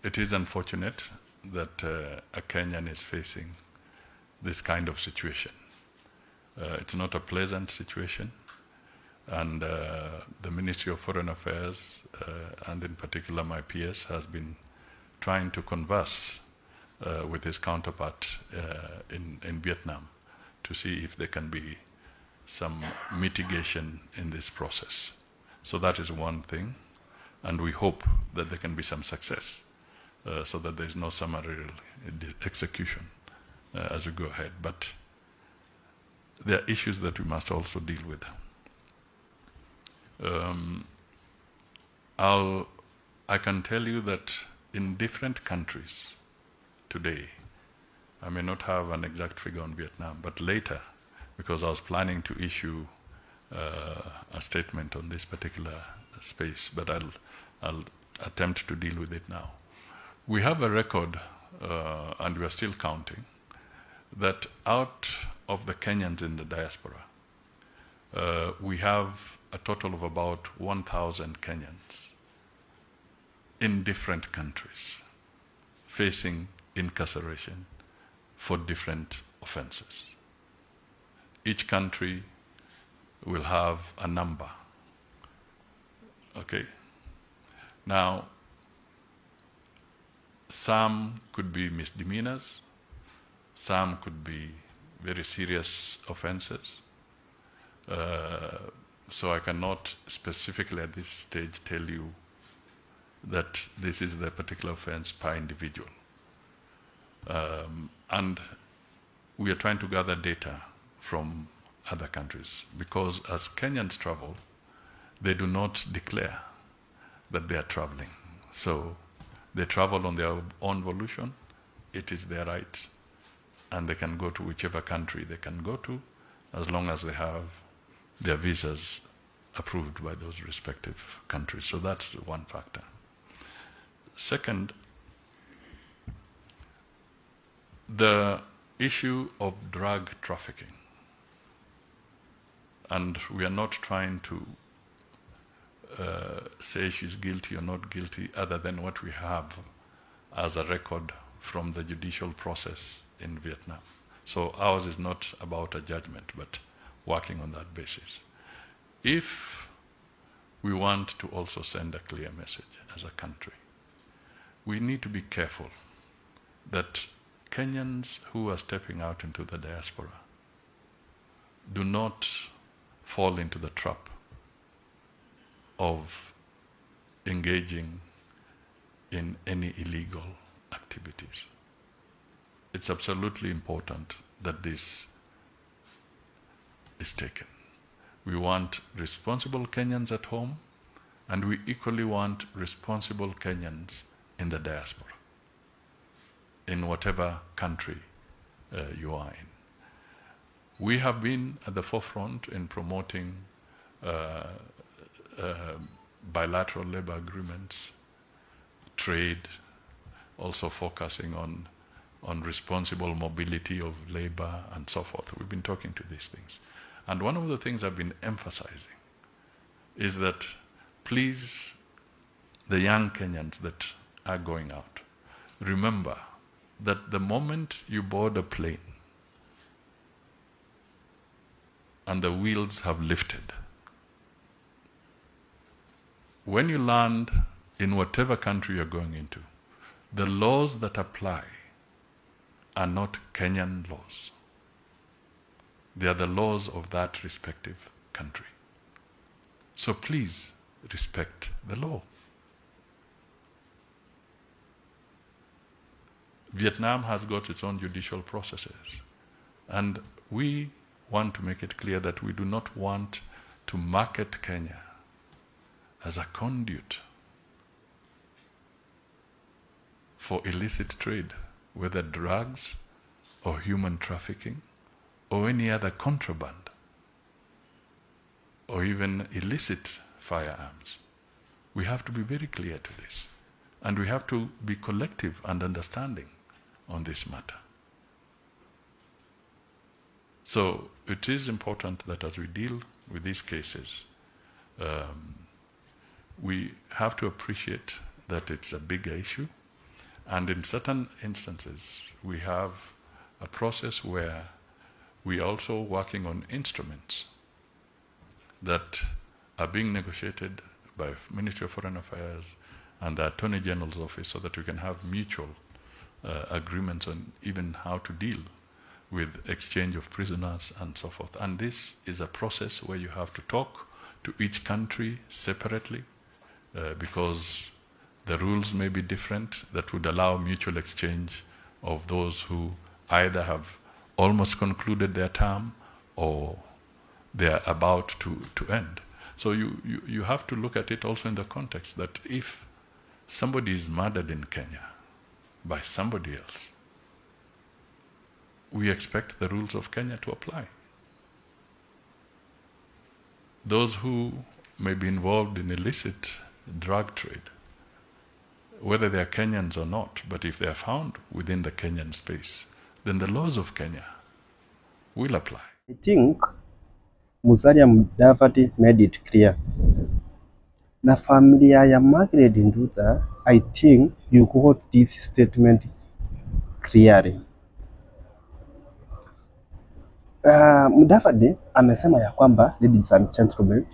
it is unfortunate that a Kenyan is facing this kind of situation. It's not a pleasant situation, and the Ministry of Foreign Affairs, and in particular my PS, has been trying to converse with his counterpart in Vietnam to see if there can be some mitigation in this process. So that is one thing, and we hope that there can be some success so that there is no summary execution as we go ahead. But there are issues that we must also deal with. I can tell you that in different countries today, I may not have an exact figure on Vietnam, but later, because I was planning to issue a statement on this particular space, but I'll attempt to deal with it now. We have a record, and we are still counting, that out of the Kenyans in the diaspora, we have a total of about 1,000 Kenyans in different countries facing incarceration for different offenses. Each country will have a number. Okay? Now, some could be misdemeanors, some could be very serious offenses. So I cannot specifically at this stage tell you that this is the particular offense per individual. And we are trying to gather data from other countries, because as Kenyans travel, they do not declare that they are traveling. So they travel on their own volition. It is their right, and they can go to whichever country they can go to, as long as they have their visas approved by those respective countries. So that's one factor. Second, the issue of drug trafficking. And we are not trying to say she's guilty or not guilty, other than what we have as a record from the judicial process in Vietnam. So ours is not about a judgment, but working on that basis. If we want to also send a clear message as a country, we need to be careful that Kenyans who are stepping out into the diaspora do not fall into the trap of engaging in any illegal activities. It's absolutely important that this is taken. We want responsible Kenyans at home, and we equally want responsible Kenyans in the diaspora, in whatever country you are in. We have been at the forefront in promoting bilateral labor agreements, trade, also focusing on responsible mobility of labor and so forth. We've been talking to these things. And one of the things I've been emphasizing is that please, the young Kenyans that are going out, remember that the moment you board a plane and the wheels have lifted, when you land in whatever country you're going into, the laws that apply are not Kenyan laws. They are the laws of that respective country. So please respect the law. Vietnam has got its own judicial processes, and we want to make it clear that we do not want to market Kenya as a conduit for illicit trade, whether drugs or human trafficking or any other contraband or even illicit firearms. We have to be very clear to this, and we have to be collective and understanding on this matter. So it is important that as we deal with these cases, we have to appreciate that it's a bigger issue, And in certain instances, we have a process where we are also working on instruments that are being negotiated by Ministry of Foreign Affairs and the Attorney General's office so that we can have mutual agreements on even how to deal with exchange of prisoners and so forth. And this is a process where you have to talk to each country separately because the rules may be different that would allow mutual exchange of those who either have almost concluded their term or they are about to end. So you have to look at it also in the context that if somebody is murdered in Kenya by somebody else, we expect the rules of Kenya to apply. Those who may be involved in illicit drug trade, whether they are Kenyans or not, but if they are found within the Kenyan space, then the laws of Kenya will apply. I think Musalia Mudavadi made it clear. Na familia ya Margaret Nduta, I think you got this statement clearly. Mudavadi amesema ya kwamba, ladies and gentlemen,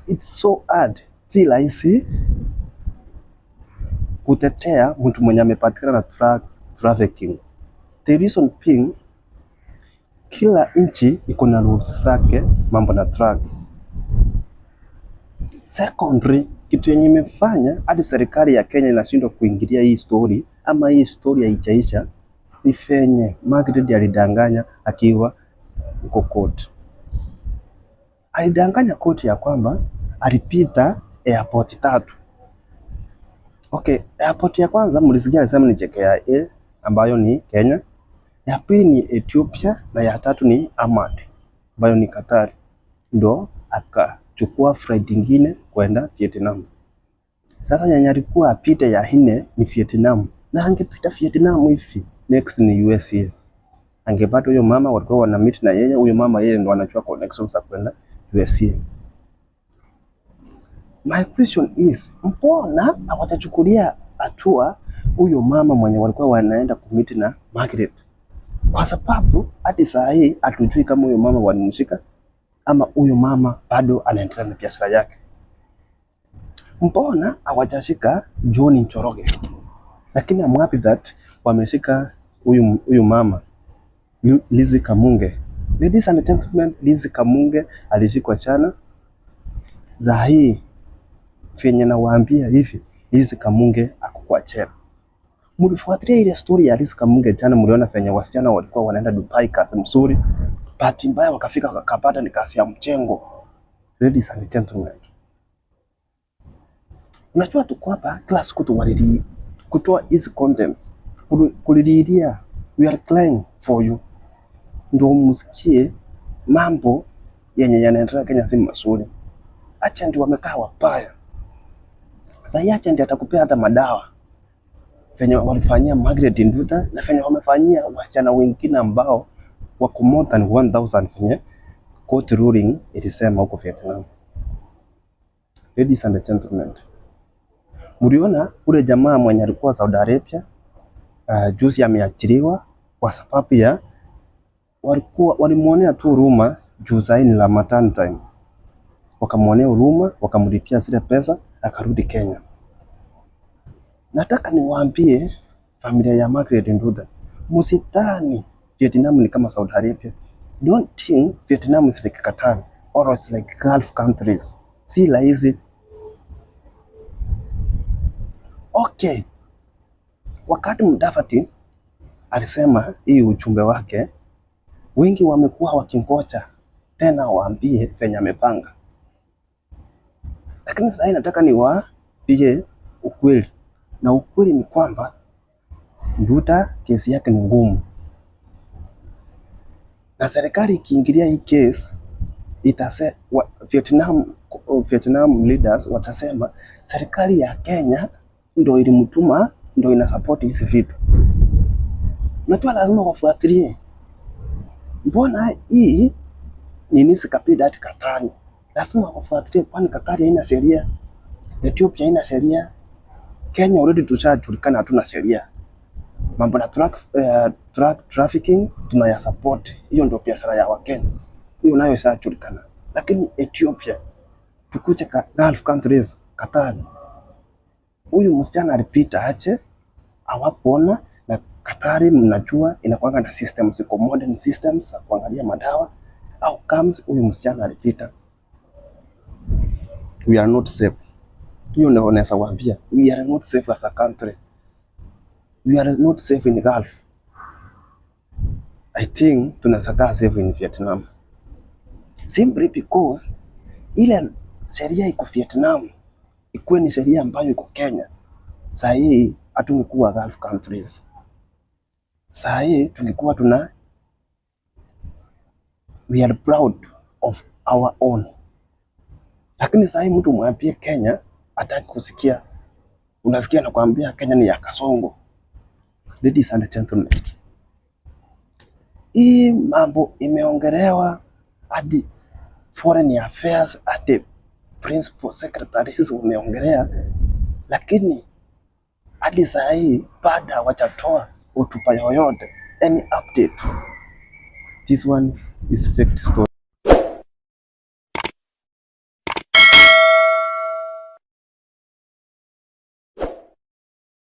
it's so hard, si rahisi kutetea mtu mwenye amepatikana na drugs trafficking. The reason being, kila nchi iko na rules zake mambo na drugs. Secondary, kitu yenye imefanya hadi serikali ya Kenya inashindwa kuingilia hii story ama hii story haijaisha ni fenye Margaret alidanganya akiwa uko court. Alidanganya court ya kwamba alipita airport 3. Okay, airport ya kwanza mlisikia alisema ni JKIA ambayo ni Kenya. Ya pili ni Ethiopia na ya tatu ni Ahmad ambayo ni Qatar. Ndo akachukua flight nyingine kwenda Vietnam. Sasa yenye alikuwa apite ya 4 ni Vietnam. Na angepita Vietnam hivi, next ni USA. Angepata huyo mama walikuwa wana meet na yeye, huyo mama yeye ndo anachukua connections za kwenda USA. My question is, mbona hawatachukulia hatua huyo mama mwenye walikuwa wanaenda kumit na Margaret? Kwa sababu hadi saa hii hatujui kama huyo mama walimshika ama huyo mama bado anaendelea na biashara yake. Mbona hawajashika John Njoroge? Lakini I'm happy that wameshika huyu mama Lizzy Kamunge. Ladies and gentlemen, Lizzy Kamunge alishikwa chana. Za hii venye nawaambia hivi, Lizzy Kamunge akukua chela. Mlifuatilia ile story ya Lizzy Kamunge jana, mliona venye wasichana walikuwa wanaenda Dubai kazi mzuri. Bahati mbaya wakafika wakapata ni kazi ya mchengo. Ladies and gentlemen, unajua tuko hapa kila siku tuwalili kutoa hizi contents kulilia, we are crying for you, ndio msikie mambo yenye yanaendelea Kenya si mazuri. Acha ndio wamekaa wabaya. Sasa acha ndio atakupea hata madawa venye walifanyia Margaret Nduta na venye wamefanyia wasichana wengine ambao wako more than 1000 venye court ruling ilisema huko Vietnam. Ladies and gentlemen, mliona ule jamaa mwenye alikuwa Saudi Arabia juzi ameachiliwa kwa sababu ya walimuonea tu huruma juu zaini la matern time. Wakamuonea huruma, wakamlipia zile pesa, akarudi Kenya. Nataka niwaambie familia ya Margaret Nduta, msitani Vietnam ni kama Saudi Arabia. Don't think Vietnam is like Qatar or it's like Gulf countries. Si rahisi. Okay. Wakati Mudavadi alisema hii ujumbe wake, wengi wamekuwa wakingoja tena waambie venye amepanga. Lakini sasa nataka niwaambie ukweli. Na ukweli ni kwamba Nduta kesi yake ni ngumu. Na serikali ikiingilia hii case Vietnam leaders watasema serikali ya Kenya ndio ilimtuma, ndio ina support hizi vitu. Na tu lazima wafuatilie. Mbona hii nini sikapida hadi Katari? Lazima wafuatilie, kwani Katari haina sheria, Ethiopia haina sheria, Kenya already tushajulikana hatuna sheria. mambo na trafficking tunaya support. Hiyo ndio biashara ya Wakenya, hiyo nayo ishajulikana. Lakini Ethiopia, tukuche Gulf countries, Qatar, huyu msichana alipita ache awapona. Na Qatar mnajua inakuanga na systems, ziko modern systems za kuangalia madawa au comes. Huyu msichana alipita. We are not safe. Hiyo ndio naweza waambia, we are not safe as a country. We are not safe in Gulf. I think tunaweza kaa safe in Vietnam, simply because ile sheria iko Vietnam ikuwe ni sheria ambayo iko Kenya, saa hii hatungekuwa Gulf countries. Saa hii tungekuwa we are proud of our own. Lakini saa hii mtu mwambie Kenya hataki kusikia. Unasikia na kuambia Kenya ni ya Kasongo. Ladies and gentlemen, hii mambo imeongelewa hadi foreign affairs, hadi principal secretaries wameongelea, lakini hadi saa hii bado hawajatoa hotuba yoyote, any update. This one is fake story.